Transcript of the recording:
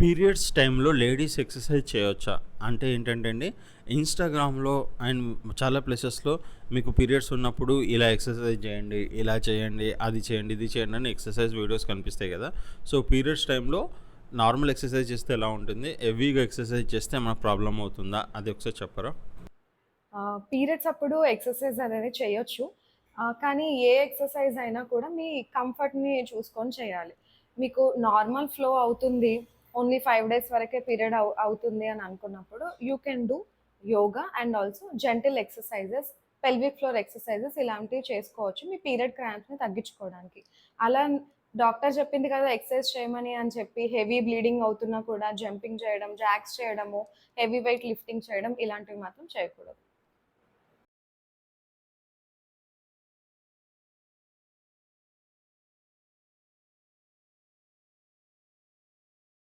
Periods టైంలో ladies exercise చేయొచ్చా? అంటే ఏంటంటే అండి, ఇన్‌స్టాగ్రామ్‌లో అండ్ చాలా ప్లేసెస్‌లో మీకు పీరియడ్స్ ఉన్నప్పుడు ఇలా ఎక్సర్సైజ్ చేయండి, ఇలా చేయండి, అది చేయండి, ఇది చేయండి అని ఎక్సర్సైజ్ వీడియోస్ కనిపిస్తాయి కదా! సో, పీరియడ్స్ టైంలో నార్మల్ ఎక్సర్సైజ్ చేస్తే ఎలా ఉంటుంది? హెవీగా ఎక్సర్సైజ్ చేస్తే ఏమైనా ప్రాబ్లమ్ అవుతుందా? అది ఒకసారి చెప్పరా? పీరియడ్స్ అప్పుడు ఎక్సర్సైజ్ అనేది చేయొచ్చు. కానీ ఏ ఎక్సర్సైజ్ అయినా కూడా మీ కంఫర్ట్‌ని చూసుకొని చేయాలి. మీకు నార్మల్ ఫ్లో అవుతుంది. ఓన్లీ 5 డేస్ వరకే పీరియడ్ అవుతుంది అని అనుకున్నప్పుడు you can do yoga and also gentle exercises, pelvic floor exercises ఇలాంటివి చేసుకోవచ్చు. మీ పీరియడ్ క్రాంప్స్‌ని తగ్గించుకోవడానికి. అలా డాక్టర్ చెప్పింది కదా! ఎక్సర్సైజ్ చేయమని అని చెప్పి హెవీ బ్లీడింగ్ అవుతున్నా కూడా జంపింగ్ చేయడం, జాగ్స్ చేయడము, హెవీ వెయిట్ లిఫ్టింగ్ చేయడం ఇలాంటివి మాత్రం చేయకూడదు.